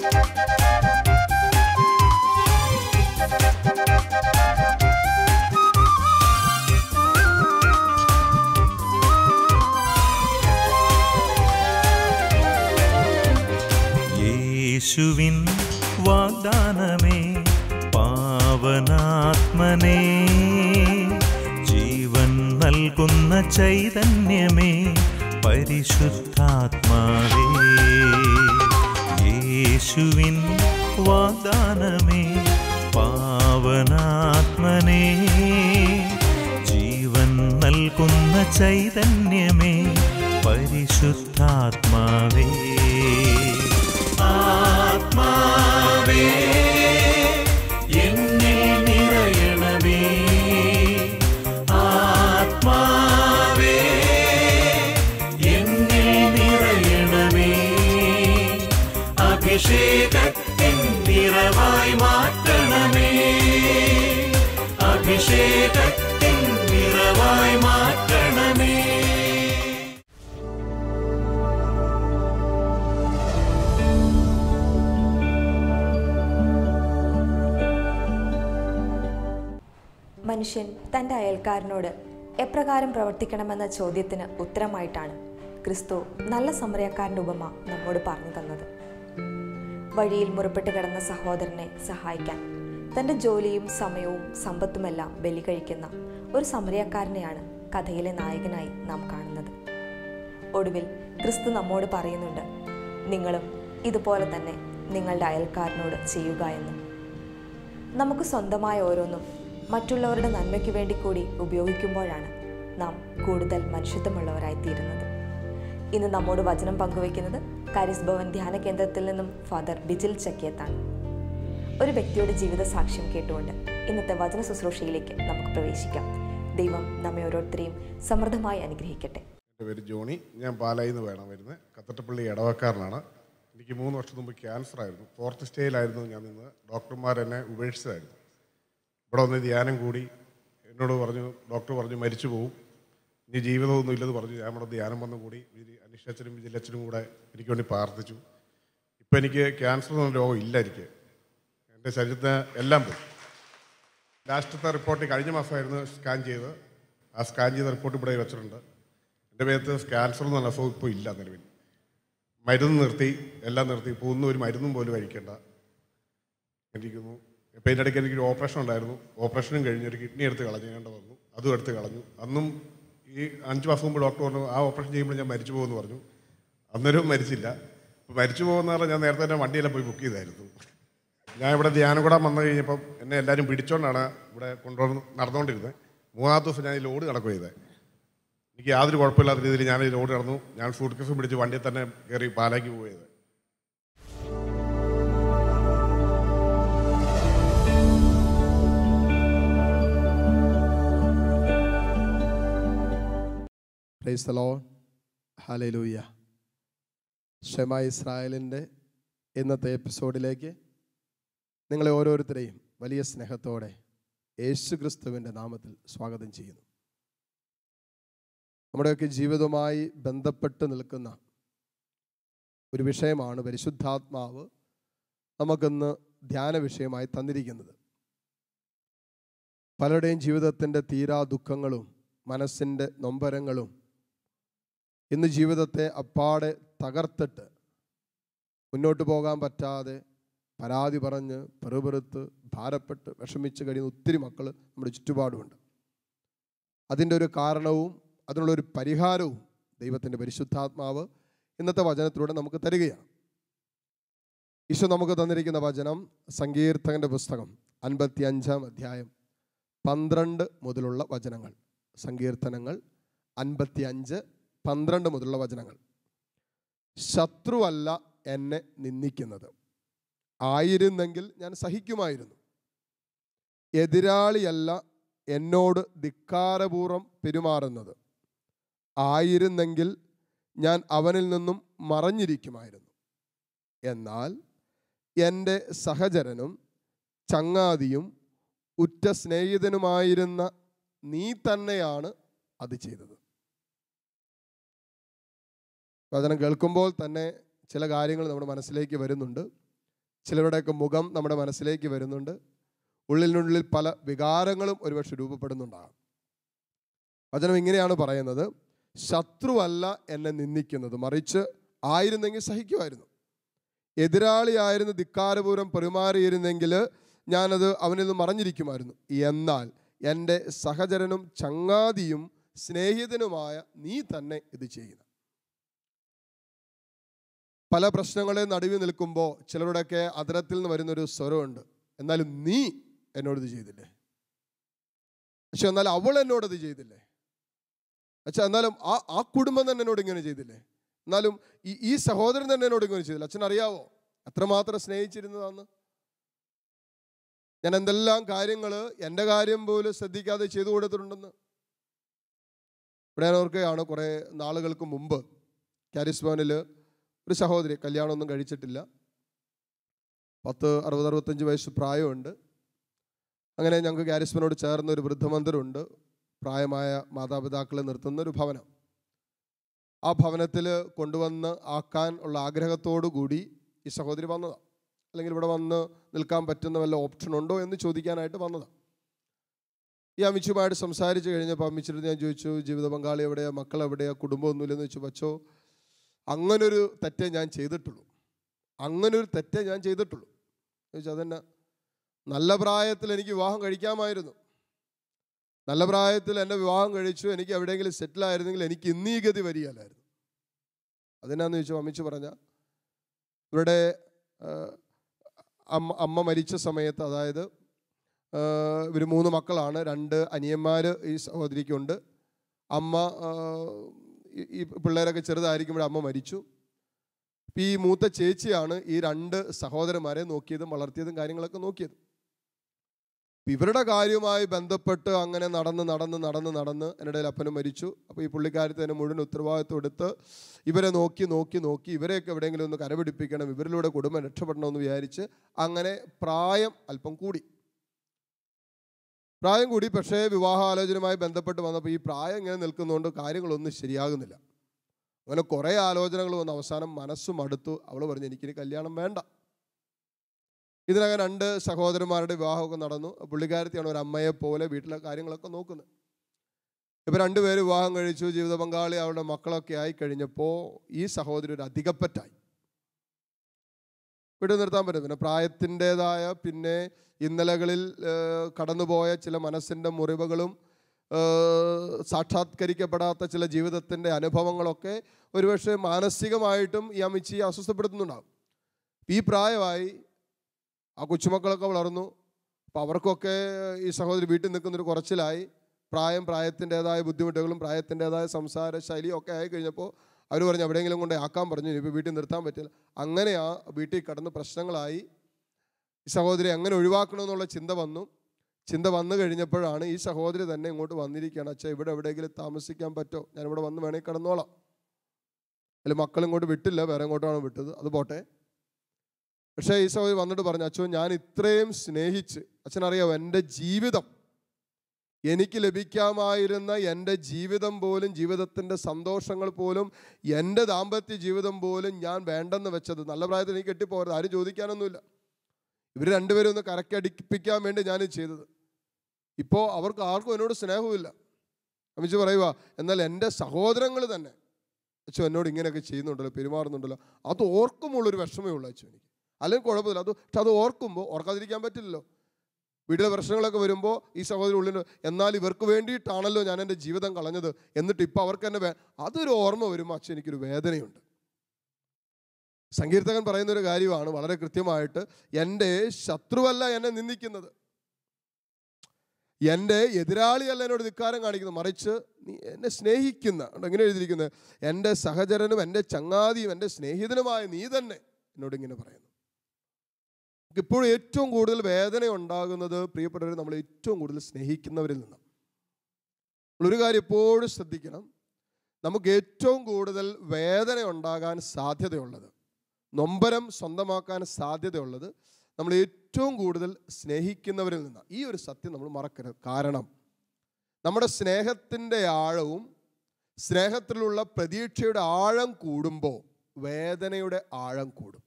യേശുവിൻ വാഗ്ദാനമേ പാവനാത്മനേ, ജീവൻ നൽകുന്ന ചൈതന്യമേ പരിശുദ്ധാത്മാവേ. യേശുവിൻ വാഗ്ദാനമേ പാവനാത്മനേ, ജീവൻ നൽകുന്ന ചൈതന്യമേ പരിശുദ്ധാത്മാവേ. ആത്മാവേ എന്നിൽ നിറയണമേ, ആത്മാവേ എന്നിൽ നിറയണമേ, അഭിഷേകത്തിൻ നിറവായി മാറ്റണമേ, അഭിഷേകത്തിൻ നിറവായി മാറ്റണമേ. മനുഷ്യൻ തൻ്റെ അയൽക്കാരനോട് എപ്രകാരം പ്രവർത്തിക്കണമെന്ന ചോദ്യത്തിന് ഉത്തരമായിട്ടാണ് ക്രിസ്തു നല്ല സമറിയക്കാരൻ്റെ ഉപമ നമ്മോട് പറഞ്ഞു തന്നത്. വഴിയിൽ മുറിപ്പെട്ട് കിടന്ന സഹോദരനെ സഹായിക്കാൻ തൻ്റെ ജോലിയും സമയവും സമ്പത്തുമെല്ലാം ബലി കഴിക്കുന്ന ഒരു സമറിയക്കാരനെയാണ് കഥയിലെ നായകനായി നാം കാണുന്നത്. ഒടുവിൽ ക്രിസ്തു നമ്മോട് പറയുന്നുണ്ട്, നിങ്ങളും ഇതുപോലെ തന്നെ നിങ്ങളുടെ അയൽക്കാരനോട് ചെയ്യുക എന്ന്. നമുക്ക് സ്വന്തമായ ഓരോന്നും മറ്റുള്ളവരുടെ നന്മയ്ക്ക് വേണ്ടി കൂടി ഉപയോഗിക്കുമ്പോഴാണ് നാം കൂടുതൽ മനുഷ്യത്വമുള്ളവരായിത്തീരുന്നത്. ഇന്ന് നമ്മോട് വചനം പങ്കുവയ്ക്കുന്നത് കാരിസ് ഭവൻ ധ്യാന കേന്ദ്രത്തിൽ നിന്നും ഫാദർ ബിജിൽ ചക്കിയത്താണ്. ഒരു വ്യക്തിയുടെ ജീവിത സാക്ഷ്യം കേട്ടുകൊണ്ട് ഇന്നത്തെ വചന ശുശ്രൂഷയിലേക്ക് നമുക്ക് പ്രവേശിക്കാം. ദൈവം നമ്മെ ഓരോരുത്തരെയും സമൃദ്ധമായി അനുഗ്രഹിക്കട്ടെ. എൻ്റെ പേര് ജോണി, ഞാൻ പാലായിൽ നിന്ന് വേണം വരുന്നത്. കത്തട്ടപ്പള്ളി ഇടവക്കാരനാണ്. എനിക്ക് 3 വർഷം മുമ്പ് ക്യാൻസർ ആയിരുന്നു. 4th സ്റ്റേജിലായിരുന്നു ഞാൻ നിന്ന്. ഡോക്ടർമാർ എന്നെ ഉപേക്ഷിച്ചതായിരുന്നു. ഇവിടെ വന്ന് ധ്യാനം കൂടി എന്നോട് പറഞ്ഞു, ഡോക്ടർ പറഞ്ഞു മരിച്ചു പോവും, ഇനി ജീവിതമൊന്നും ഇല്ലെന്ന് പറഞ്ഞു. ഞാൻ ഇവിടെ ധ്യാനം വന്നു കൂടി. അനീഷച്ചനും വിജിലച്ചനും കൂടെ എനിക്ക് വേണ്ടി പ്രാർത്ഥിച്ചു. ഇപ്പം എനിക്ക് ക്യാൻസർ എന്ന രോഗം ഇല്ല. എൻ്റെ ശരീരത്തിന് എല്ലാം പോയി. ലാസ്റ്റത്തെ റിപ്പോർട്ട് കഴിഞ്ഞ മാസമായിരുന്നു സ്കാൻ ചെയ്ത്. ആ സ്കാൻ ചെയ്ത റിപ്പോർട്ട് ഇവിടെ വെച്ചിട്ടുണ്ട്. എൻ്റെ പേരത്ത് ക്യാൻസർ എന്നുള്ള അസുഖം ഇപ്പോൾ ഇല്ല. നിലവിൽ മരുന്ന് നിർത്തി, എല്ലാം നിർത്തി. ഇപ്പോൾ ഒന്നും ഒരു മരുന്നും പോലും കഴിക്കേണ്ട ഇരിക്കുന്നു. ഇപ്പം ഇതിൻ്റെ ഇടയ്ക്ക് എനിക്കൊരു ഓപ്പറേഷൻ ഉണ്ടായിരുന്നു. ഓപ്പറേഷനും കഴിഞ്ഞ് ഒരു കിഡ്നി എടുത്ത് കളഞ്ഞേണ്ട വന്നു. അതും എടുത്ത് കളഞ്ഞു. അന്നും ഈ 5 മാസം മുമ്പ് ഡോക്ടർ പറഞ്ഞു ആ ഓപ്പറേഷൻ ചെയ്യുമ്പോൾ ഞാൻ മരിച്ചു പോകുമെന്ന് പറഞ്ഞു. അന്നേരവും മരിച്ചില്ല. ഇപ്പോൾ മരിച്ചു പോകുന്ന പറഞ്ഞാൽ ഞാൻ നേരത്തെ തന്നെ വണ്ടിയെല്ലാം പോയി ബുക്ക് ചെയ്തായിരുന്നു. ഞാൻ ഇവിടെ ധ്യാനം കൂടാൻ വന്നു കഴിഞ്ഞപ്പം എന്നെ എല്ലാവരും പിടിച്ചോണ്ടാണ് ഇവിടെ കൊണ്ടുവന്ന് നടന്നുകൊണ്ടിരുന്നത്. 3-ാമത്തെ ദിവസം ഞാൻ ഈ ലോഡ് കടക്കുക ചെയ്തത്. എനിക്ക് യാതൊരു കുഴപ്പമില്ലാത്ത രീതിയിൽ ഞാൻ ഈ ലോഡ് കടന്നു. ഞാൻ സൂട്ട് കേസും പിടിച്ച് വണ്ടിയിൽ തന്നെ കയറി പാലാക്ക് പോയത്. Praise the Lord, hallelujah. Shema ഇസ്രായേലിൻ്റെ ഇന്നത്തെ എപ്പിസോഡിലേക്ക് നിങ്ങളെ ഓരോരുത്തരെയും വലിയ സ്നേഹത്തോടെ യേശു ക്രിസ്തുവിൻ്റെ നാമത്തിൽ സ്വാഗതം ചെയ്യുന്നു. നമ്മുടെയൊക്കെ ജീവിതവുമായി ബന്ധപ്പെട്ട് നിൽക്കുന്ന ഒരു വിഷയമാണ് പരിശുദ്ധാത്മാവ് നമുക്കിന്ന് ധ്യാന വിഷയമായി തന്നിരിക്കുന്നത്. പലരുടെയും ജീവിതത്തിൻ്റെ തീരാ ദുഃഖങ്ങളും മനസ്സിൻ്റെ നൊമ്പരങ്ങളും ഇന്ന് ജീവിതത്തെ അപ്പാടെ തകർത്തിട്ട് മുന്നോട്ട് പോകാൻ പറ്റാതെ പരാതി പറഞ്ഞ് പെറുപെറുത്ത് ഭാരപ്പെട്ട് വിഷമിച്ച് കഴിയുന്ന ഒത്തിരി മക്കൾ നമ്മുടെ ചുറ്റുപാടുമുണ്ട്. അതിൻ്റെ ഒരു കാരണവും അതിനുള്ളൊരു പരിഹാരവും ദൈവത്തിൻ്റെ പരിശുദ്ധാത്മാവ് ഇന്നത്തെ വചനത്തിലൂടെ നമുക്ക് തരികയാണ്. ഈശോ നമുക്ക് തന്നിരിക്കുന്ന വചനം സങ്കീർത്തകൻ്റെ പുസ്തകം 55-ാം അധ്യായം 12 മുതലുള്ള വചനങ്ങൾ. സങ്കീർത്തനങ്ങൾ 55:12 മുതലുള്ള വചനങ്ങൾ. ശത്രുവല്ല എന്നെ നിന്ദിക്കുന്നത്, ആയിരുന്നെങ്കിൽ ഞാൻ സഹിക്കുമായിരുന്നു. എതിരാളിയല്ല എന്നോട് ധിക്കാരപൂർവം പെരുമാറുന്നത്, ആയിരുന്നെങ്കിൽ ഞാൻ അവനിൽ നിന്നും മറഞ്ഞിരിക്കുമായിരുന്നു. എന്നാൽ എൻ്റെ സഹചരനും ചങ്ങാതിയും ഉറ്റ സ്നേഹിതനുമായിരുന്ന നീ തന്നെയാണ് അത് ചെയ്തത്. വചനം കേൾക്കുമ്പോൾ തന്നെ ചില കാര്യങ്ങൾ നമ്മുടെ മനസ്സിലേക്ക് വരുന്നുണ്ട്. ചിലരുടെയൊക്കെ മുഖം നമ്മുടെ മനസ്സിലേക്ക് വരുന്നുണ്ട്. ഉള്ളിനുള്ളിൽ പല വികാരങ്ങളും ഒരുപക്ഷെ രൂപപ്പെടുന്നുണ്ടാകും. വചനം ഇങ്ങനെയാണ് പറയുന്നത്, ശത്രുവല്ല എന്നെ നിന്ദിക്കുന്നത്, മറിച്ച് ആയിരുന്നെങ്കിൽ സഹിക്കുമായിരുന്നു. എതിരാളിയായിരുന്നു ധിക്കാരപൂർവ്വം പെരുമാറിയിരുന്നെങ്കിൽ ഞാനത് അവനിൽ നിന്ന് മറഞ്ഞിരിക്കുമായിരുന്നു. എന്നാൽ എൻ്റെ സഹചരനും ചങ്ങാതിയും സ്നേഹിതനുമായ നീ തന്നെ ഇത് ചെയ്യുന്നു. പല പ്രശ്നങ്ങളെ നടുവിൽ നിൽക്കുമ്പോൾ ചിലരുടെയൊക്കെ അതിരത്തിൽ നിന്ന് വരുന്നൊരു സ്വരമുണ്ട്, എന്നാലും നീ എന്നോടിത് ചെയ്തില്ലേ, പക്ഷെ എന്നാലും അവൾ എന്നോടത് ചെയ്തില്ലേ, അച്ഛാ എന്നാലും ആ കുടുംബം തന്നെ എന്നോട് ഇങ്ങനെ ചെയ്തില്ലേ, എന്നാലും ഈ സഹോദരൻ തന്നെ എന്നോട് ഇങ്ങനെ ചെയ്തില്ല. അച്ഛൻ അറിയാവോ എത്രമാത്രം സ്നേഹിച്ചിരുന്നതാന്ന്? ഞാൻ എന്തെല്ലാം കാര്യങ്ങൾ എൻ്റെ കാര്യം പോലും ശ്രദ്ധിക്കാതെ ചെയ്തു കൊടുത്തിട്ടുണ്ടെന്ന്. ഇവിടെ ഞാൻ ഓർക്കുകയാണ്, കുറേ നാളുകൾക്ക് മുമ്പ് കാരിസ് ഭവനിൽ ഒരു സഹോദരി, കല്യാണമൊന്നും കഴിച്ചിട്ടില്ല, 60-65 വയസ്സ് പ്രായമുണ്ട്. അങ്ങനെ ഞങ്ങൾക്ക് കാരിസ് ഭവനോട് ചേർന്ന ഒരു വൃദ്ധമന്ദിരമുണ്ട്, പ്രായമായ മാതാപിതാക്കളെ നിർത്തുന്ന ഒരു ഭവനം. ആ ഭവനത്തിൽ കൊണ്ടുവന്ന് ആക്കാൻ ഉള്ള ആഗ്രഹത്തോടു കൂടി ഈ സഹോദരി വന്നതാണ്. അല്ലെങ്കിൽ ഇവിടെ വന്ന് നിൽക്കാൻ പറ്റുന്ന വല്ല ഓപ്ഷൻ ഉണ്ടോ എന്ന് ചോദിക്കാനായിട്ട് വന്നതാണ്. ഈ അമ്മിച്ചുമായിട്ട് സംസാരിച്ച് കഴിഞ്ഞപ്പോൾ അമ്മിച്ചിട്ട് ഞാൻ ചോദിച്ചു, ജീവിത പങ്കാളി എവിടെയാ, മക്കൾ എവിടെയാ, കുടുംബമൊന്നുമില്ലെന്ന് ചോദിച്ചു. പക്ഷോ അങ്ങനൊരു തെറ്റേ ഞാൻ ചെയ്തിട്ടുള്ളൂ, അങ്ങനൊരു തെറ്റേ ഞാൻ ചെയ്തിട്ടുള്ളൂ ചോദിച്ചു. അതെന്നാ? നല്ല പ്രായത്തിൽ എനിക്ക് വിവാഹം കഴിക്കാമായിരുന്നു, നല്ല പ്രായത്തിൽ എന്നെ വിവാഹം കഴിച്ചു, എനിക്ക് എവിടെയെങ്കിലും സെറ്റിലായിരുന്നെങ്കിൽ എനിക്ക് ഇന്നീ ഗതി വരികയല്ലായിരുന്നു. അതെന്നാന്ന് ചോദിച്ചു. അമ്മിച്ചു പറഞ്ഞ, ഇവിടെ അമ്മ മരിച്ച സമയത്ത്, അതായത് ഇവർ 3 മക്കളാണ്, 2 അനിയന്മാർ ഈ സഹോദരിക്കുണ്ട്. അമ്മ ഈ പിള്ളേരൊക്കെ ചെറുതായിരിക്കുമ്പോൾ അമ്മ മരിച്ചു. ഈ മൂത്ത ചേച്ചിയാണ് ഈ 2 സഹോദരന്മാരെ നോക്കിയതും വളർത്തിയതും കാര്യങ്ങളൊക്കെ നോക്കിയത്. ഇവരുടെ കാര്യവുമായി ബന്ധപ്പെട്ട് അങ്ങനെ നടന്ന് എന്നിടയിൽ അപ്പനും മരിച്ചു. അപ്പോൾ ഈ പുള്ളിക്കാരത്തി തന്നെ മുഴുവൻ ഉത്തരവാദിത്വം എടുത്ത് ഇവരെ നോക്കി ഇവരെയൊക്കെ എവിടെയെങ്കിലും ഒന്ന് കരപിടിപ്പിക്കണം, ഇവരിലൂടെ കുടുംബം രക്ഷപ്പെടണമെന്ന് വിചാരിച്ച് അങ്ങനെ പ്രായം അല്പം കൂടി. പക്ഷേ വിവാഹാലോചനയുമായി ബന്ധപ്പെട്ട് വന്നപ്പോൾ ഈ പ്രായം ഇങ്ങനെ നിൽക്കുന്നതുകൊണ്ട് കാര്യങ്ങളൊന്നും ശരിയാകുന്നില്ല. അങ്ങനെ കുറേ ആലോചനകൾ വന്ന് അവസാനം മനസ്സും അടുത്തു. അവൾ പറഞ്ഞു, എനിക്കിനി കല്യാണം വേണ്ട. ഇതിനകം 2 സഹോദരന്മാരുടെ വിവാഹമൊക്കെ നടന്നു. പുള്ളിക്കാരത്തിയാണ് ഒരു അമ്മയെ പോലെ വീട്ടിലെ കാര്യങ്ങളൊക്കെ നോക്കുന്നത്. ഇപ്പോൾ 2 പേര് വിവാഹം കഴിച്ചു, ജീവിത പങ്കാളി അവരുടെ മക്കളൊക്കെ ആയി കഴിഞ്ഞപ്പോൾ ഈ സഹോദരി ഒരു അധികപ്പറ്റായി. വിട്ടു നിർത്താൻ പറ്റും. പിന്നെ പ്രായത്തിൻ്റെതായ, പിന്നെ ഇന്നലകളിൽ കടന്നുപോയ ചില മനസ്സിൻ്റെ മുറിവുകളും സാക്ഷാത്കരിക്കപ്പെടാത്ത ചില ജീവിതത്തിൻ്റെ അനുഭവങ്ങളൊക്കെ ഒരുപക്ഷെ മാനസികമായിട്ടും ഈ അമ്മച്ചിയെ അസ്വസ്ഥപ്പെടുത്തുന്നുണ്ടാകും. ഈ പ്രായമായി, ആ കൊച്ചുമക്കളൊക്കെ വളർന്നു. അപ്പോൾ അവർക്കൊക്കെ ഈ സഹോദരി വീട്ടിൽ നിൽക്കുന്നൊരു കുറച്ചിലായി. പ്രായത്തിൻ്റെതായ ബുദ്ധിമുട്ടുകളും പ്രായത്തിൻ്റെതായ സംസാര ശൈലിയും ഒക്കെ ആയി കഴിഞ്ഞപ്പോൾ അവർ പറഞ്ഞു എവിടെയെങ്കിലും കൊണ്ട് ആക്കാൻ പറഞ്ഞു, ഇപ്പോൾ വീട്ടിൽ നിർത്താൻ പറ്റില്ല. അങ്ങനെ ആ വീട്ടിൽ കടന്ന് പ്രശ്നങ്ങളായി. ഈ സഹോദരി എങ്ങനെ ഒഴിവാക്കണമെന്നുള്ള ചിന്ത വന്നു കഴിഞ്ഞപ്പോഴാണ് ഈ സഹോദരി തന്നെ ഇങ്ങോട്ട് വന്നിരിക്കുകയാണ്. അച്ഛാ, ഇവിടെ എവിടെയെങ്കിലും താമസിക്കാൻ പറ്റുമോ? ഞാനിവിടെ വന്ന് വേണമെങ്കിൽ കിടന്നോളാം. അതിൽ മക്കൾ ഇങ്ങോട്ട് വിട്ടില്ല, വേറെ എങ്ങോട്ടാണ് വിട്ടത്, അത് പോട്ടെ. പക്ഷേ ഈ സഹോദരി വന്നിട്ട് പറഞ്ഞു, അച്ഛൻ ഞാൻ ഇത്രയും സ്നേഹിച്ച്, അച്ഛനറിയാമോ, എൻ്റെ ജീവിതം, എനിക്ക് ലഭിക്കാമായിരുന്ന എൻ്റെ ജീവിതം പോലും, ജീവിതത്തിൻ്റെ സന്തോഷങ്ങൾ പോലും, എൻ്റെ ദാമ്പത്യ ജീവിതം പോലും ഞാൻ വേണ്ടെന്ന് വെച്ചത്. നല്ല പ്രായത്തിൽ എനിക്ക് കെട്ടിപ്പോകരുത്, ആരും ചോദിക്കാനൊന്നുമില്ല. ഇവർ 2 പേരും ഒന്ന് കരക്കടിപ്പിക്കാൻ വേണ്ടി ഞാൻ ചെയ്തത്. ഇപ്പോൾ അവർക്ക് ആർക്കും എന്നോട് സ്നേഹമില്ല. അമ്മച്ചി പറയുക, എന്നാൽ എൻ്റെ സഹോദരങ്ങൾ തന്നെ അച്ഛൻ എന്നോട് ഇങ്ങനെയൊക്കെ ചെയ്യുന്നുണ്ടല്ലോ, പെരുമാറുന്നുണ്ടല്ലോ, അത് ഓർക്കുമ്പോഴൊരു വിഷമേ ഉള്ളൂ അച്ഛൻ എനിക്ക്. അല്ലെങ്കിൽ കുഴപ്പമില്ല, പക്ഷെ അത് ഓർക്കുമ്പോൾ ഓർക്കാതിരിക്കാൻ പറ്റില്ലല്ലോ. വീട്ടിലെ പ്രശ്നങ്ങളൊക്കെ വരുമ്പോൾ ഈ സഹോദരി ഉള്ളിൽ, എന്നാൽ ഇവർക്ക് വേണ്ടിയിട്ടാണല്ലോ ഞാൻ എൻ്റെ ജീവിതം കളഞ്ഞത്, എന്നിട്ട് ഇപ്പോൾ അവർക്ക് തന്നെ അതൊരു ഓർമ്മ വരുമ്പോൾ അച്ഛൻ എനിക്കൊരു വേദനയുണ്ട്. സങ്കീർത്തകൻ പറയുന്നൊരു കാര്യമാണ് വളരെ കൃത്യമായിട്ട്, എൻ്റെ ശത്രുവല്ല എന്നെ നിന്ദിക്കുന്നത്, എൻ്റെ എതിരാളിയല്ല എന്നോട് ധിക്കാരം കാണിക്കുന്നത്, മറിച്ച് നീ എന്നെ സ്നേഹിക്കുന്ന, എങ്ങനെ എഴുതിയിരിക്കുന്നത്, എൻ്റെ സഹചരനും എൻ്റെ ചങ്ങാതിയും എൻ്റെ സ്നേഹിതനുമായ നീ തന്നെ എന്നോട് ഇങ്ങനെ പറയുന്നു. ഇപ്പോഴും ഏറ്റവും കൂടുതൽ വേദന ഉണ്ടാകുന്നത് പ്രിയപ്പെട്ടവർ, നമ്മൾ ഏറ്റവും കൂടുതൽ സ്നേഹിക്കുന്നവരിൽ നിന്നാണ്. ഒരു കാര്യം എപ്പോഴും ശ്രദ്ധിക്കണം, നമുക്ക് ഏറ്റവും കൂടുതൽ വേദന ഉണ്ടാകാൻ സാധ്യതയുള്ളത്, നൊമ്പരം സ്വന്തമാക്കാൻ സാധ്യതയുള്ളത് നമ്മൾ ഏറ്റവും കൂടുതൽ സ്നേഹിക്കുന്നവരിൽ നിന്നാണ്. ഈ ഒരു സത്യം നമ്മൾ മറക്കരുത്. കാരണം നമ്മുടെ സ്നേഹത്തിൻ്റെ ആഴവും സ്നേഹത്തിലുള്ള പ്രതീക്ഷയുടെ ആഴം കൂടുമ്പോൾ വേദനയുടെ ആഴം കൂടും.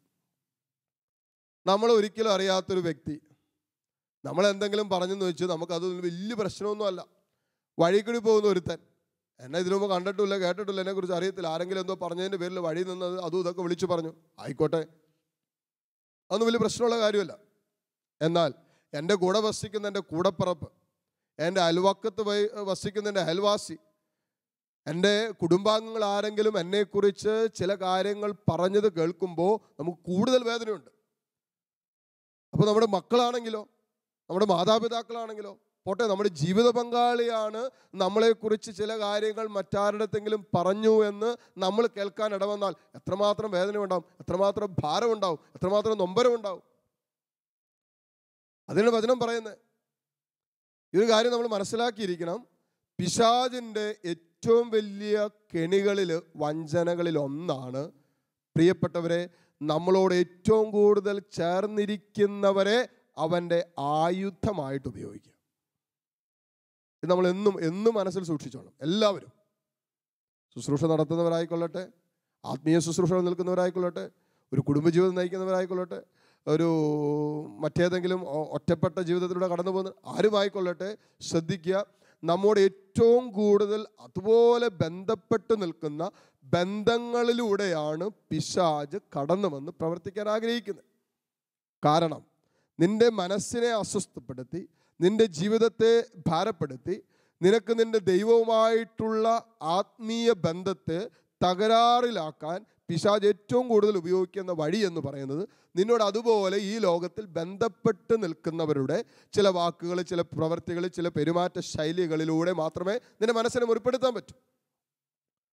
നമ്മൾ ഒരിക്കലും അറിയാത്തൊരു വ്യക്തി നമ്മളെന്തെങ്കിലും പറഞ്ഞെന്ന് വെച്ച് നമുക്കത് വലിയ പ്രശ്നമൊന്നുമല്ല. വഴിക്കൂടി പോകുന്ന ഒരുത്തൻ, എന്നെ ഇതിനു മുമ്പ് കണ്ടിട്ടില്ല, കേട്ടിട്ടില്ല, എന്നെക്കുറിച്ച് അറിയത്തില്ല, ആരെങ്കിലും എന്തോ പറഞ്ഞതിൻ്റെ പേരിൽ വഴി നിന്നത് അതും ഇതൊക്കെ വിളിച്ചു പറഞ്ഞു, ആയിക്കോട്ടെ, അതൊന്നും വലിയ പ്രശ്നമുള്ള കാര്യമല്ല. എന്നാൽ എൻ്റെ കൂടെ വസിക്കുന്ന എൻ്റെ കൂടപ്പിറപ്പ്, എൻ്റെ അയൽവക്കത്ത് വസിക്കുന്ന എൻ്റെ അയൽവാസി, എൻ്റെ കുടുംബാംഗങ്ങൾ ആരെങ്കിലും എന്നെക്കുറിച്ച് ചില കാര്യങ്ങൾ പറഞ്ഞത് കേൾക്കുമ്പോൾ നമുക്ക് കൂടുതൽ വേദനയുണ്ട്. അപ്പോൾ നമ്മുടെ മക്കളാണെങ്കിലോ, നമ്മുടെ മാതാപിതാക്കളാണെങ്കിലോ, പോട്ടെ, നമ്മുടെ ജീവിത പങ്കാളിയാണ് നമ്മളെക്കുറിച്ച് ചില കാര്യങ്ങൾ മറ്റാരുടെത്തെങ്കിലും പറഞ്ഞു എന്ന് നമ്മൾ കേൾക്കാൻ ഇടവന്നാൽ എത്രമാത്രം വേദന ഉണ്ടാവും, എത്രമാത്രം ഭാരം ഉണ്ടാവും, എത്രമാത്രം നൊമ്പരം ഉണ്ടാവും. അതിനാണ് വചനം പറയുന്നത്. ഇതൊരു കാര്യം നമ്മൾ മനസ്സിലാക്കിയിരിക്കണം. പിശാചിൻ്റെ ഏറ്റവും വലിയ കെണികളിൽ, വഞ്ചനകളിൽ ഒന്നാണ്, പ്രിയപ്പെട്ടവരെ, നമ്മളോട് ഏറ്റവും കൂടുതൽ ചേർന്നിരിക്കുന്നവരെ അവൻ്റെ ആയുധമായിട്ട് ഉപയോഗിക്കുക. ഇത് നമ്മൾ എന്നും മനസ്സിൽ സൂക്ഷിച്ചോണം. എല്ലാവരും, ശുശ്രൂഷ നടത്തുന്നവരായിക്കൊള്ളട്ടെ, ആത്മീയ ശുശ്രൂഷ നിൽക്കുന്നവരായിക്കൊള്ളട്ടെ, ഒരു കുടുംബജീവിതം നയിക്കുന്നവരായിക്കൊള്ളട്ടെ, ഒരു മറ്റേതെങ്കിലും ഒറ്റപ്പെട്ട ജീവിതത്തിലൂടെ കടന്നു പോകുന്ന ആരുമായിക്കൊള്ളട്ടെ, ശ്രദ്ധിക്കുക, നമ്മോട് ഏറ്റവും കൂടുതൽ അതുപോലെ ബന്ധപ്പെട്ട് നിൽക്കുന്ന ബന്ധങ്ങളിലൂടെയാണ് പിശാച് കടന്നു വന്ന് പ്രവർത്തിക്കാൻ ആഗ്രഹിക്കുന്നത്. കാരണം നിന്റെ മനസ്സിനെ അസ്വസ്ഥപ്പെടുത്തി, നിന്റെ ജീവിതത്തെ ഭാരപ്പെടുത്തി, നിനക്ക് നിന്റെ ദൈവവുമായിട്ടുള്ള ആത്മീയ ബന്ധത്തെ തകരാറിലാക്കാൻ പിശാച് ഏറ്റവും കൂടുതൽ ഉപയോഗിക്കുന്ന വഴി എന്ന് പറയുന്നത് നിന്നോട് അതുപോലെ ഈ ലോകത്തിൽ ബന്ധപ്പെട്ട് നിൽക്കുന്നവരുടെ ചില വാക്കുകൾ, ചില പ്രവർത്തികൾ, ചില പെരുമാറ്റ ശൈലികളിലൂടെ മാത്രമേ നിന്റെ മനസ്സിനെ മുറിപ്പെടുത്താൻ പറ്റൂ.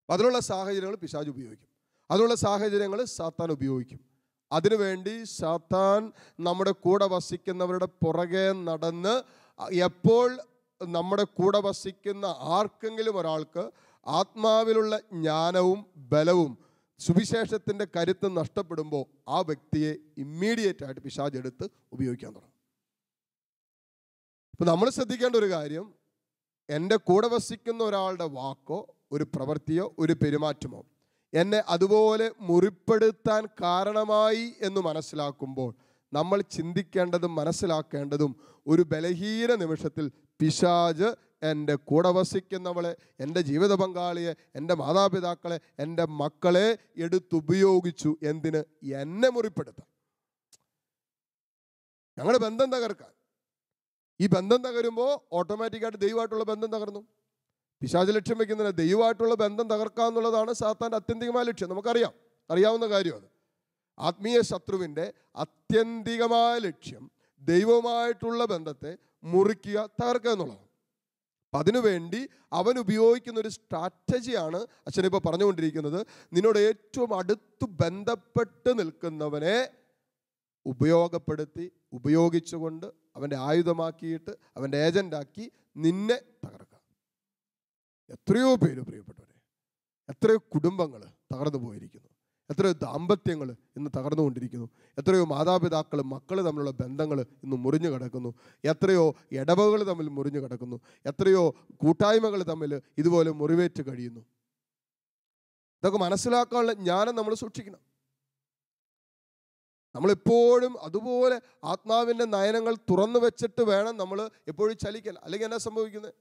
അതിനുള്ള സാഹചര്യങ്ങൾ പിശാച് ഉപയോഗിക്കും, അതിനുള്ള സാഹചര്യങ്ങൾ സാത്താൻ ഉപയോഗിക്കും. അതിനുവേണ്ടി സാത്താൻ നമ്മുടെ കൂടെ വസിക്കുന്നവരുടെ പുറകെ നടന്ന് എപ്പോൾ നമ്മുടെ കൂടെ വസിക്കുന്ന ആർക്കെങ്കിലും ഒരാൾക്ക് ആത്മാവിലുള്ള ജ്ഞാനവും ബലവും സുവിശേഷത്തിൻ്റെ കരുത്ത് നഷ്ടപ്പെടുമ്പോൾ ആ വ്യക്തിയെ ഇമ്മീഡിയറ്റ് ആയിട്ട് പിശാച് എടുത്ത് ഉപയോഗിക്കാൻ തുടങ്ങും. ഇപ്പം നമ്മൾ ശ്രദ്ധിക്കേണ്ട ഒരു കാര്യം, എൻ്റെ കൂടെ വസിക്കുന്ന ഒരാളുടെ വാക്കോ ഒരു പ്രവൃത്തിയോ ഒരു പെരുമാറ്റമോ എന്നെ അതുപോലെ മുറിപ്പെടുത്താൻ കാരണമായി എന്ന് മനസ്സിലാക്കുമ്പോൾ നമ്മൾ ചിന്തിക്കേണ്ടതും മനസ്സിലാക്കേണ്ടതും ഒരു ബലഹീന നിമിഷത്തിൽ പിശാച് എൻ്റെ കൂടെ വസിക്കുന്നവളെ, എൻ്റെ ജീവിത പങ്കാളിയെ, എൻ്റെ മാതാപിതാക്കളെ, എൻ്റെ മക്കളെ എടുത്തുപയോഗിച്ചു. എന്തിന്? എന്നെ മുറിപ്പെടുത്താൻ, ഞങ്ങളുടെ ബന്ധം തകർക്കാൻ. ഈ ബന്ധം തകരുമ്പോൾ ഓട്ടോമാറ്റിക്കായിട്ട് ദൈവമായിട്ടുള്ള ബന്ധം തകർന്നു. പിശാച് ലക്ഷ്യം വെക്കുന്നതിന് ദൈവമായിട്ടുള്ള ബന്ധം തകർക്കുക എന്നുള്ളതാണ് സാത്താൻ്റെ ആത്യന്തികമായ ലക്ഷ്യം. നമുക്കറിയാം, അറിയാവുന്ന കാര്യമാണ്. ആത്മീയ ശത്രുവിൻ്റെ ആത്യന്തികമായ ലക്ഷ്യം ദൈവവുമായിട്ടുള്ള ബന്ധത്തെ മുറിക്കുക, തകർക്കുക എന്നുള്ളതാണ്. അപ്പം അതിനുവേണ്ടി അവൻ ഉപയോഗിക്കുന്ന ഒരു സ്ട്രാറ്റജിയാണ് അച്ഛനിപ്പോൾ പറഞ്ഞുകൊണ്ടിരിക്കുന്നത്. നിന്നോട് ഏറ്റവും അടുത്ത് ബന്ധപ്പെട്ട് നിൽക്കുന്നവനെ ഉപയോഗിച്ചുകൊണ്ട് അവൻ്റെ ആയുധമാക്കിയിട്ട് അവൻ്റെ ഏജൻ്റാക്കി നിന്നെ തകർക്കുക. എത്രയോ പേര്, പ്രിയപ്പെട്ടവരെ, എത്രയോ കുടുംബങ്ങൾ തകർന്നു പോയിരിക്കുന്നു, എത്രയോ ദാമ്പത്യങ്ങൾ ഇന്ന് തകർന്നുകൊണ്ടിരിക്കുന്നു, എത്രയോ മാതാപിതാക്കളും മക്കൾ തമ്മിലുള്ള ബന്ധങ്ങൾ ഇന്ന് മുറിഞ്ഞു കിടക്കുന്നു, എത്രയോ ഇടവകൾ തമ്മിൽ മുറിഞ്ഞു കിടക്കുന്നു, എത്രയോ കൂട്ടായ്മകൾ തമ്മിൽ ഇതുപോലെ മുറിവേറ്റ് കഴിയുന്നു. ഇതൊക്കെ മനസ്സിലാക്കാനുള്ള ജ്ഞാനം നമ്മൾ സൂക്ഷിക്കണം. നമ്മളെപ്പോഴും അതുപോലെ ആത്മാവിൻ്റെ നയനങ്ങൾ തുറന്നു വെച്ചിട്ട് വേണം നമ്മൾ എപ്പോഴും ചലിക്കാൻ. അല്ലെങ്കിൽ എന്നാ സംഭവിക്കുന്നത്?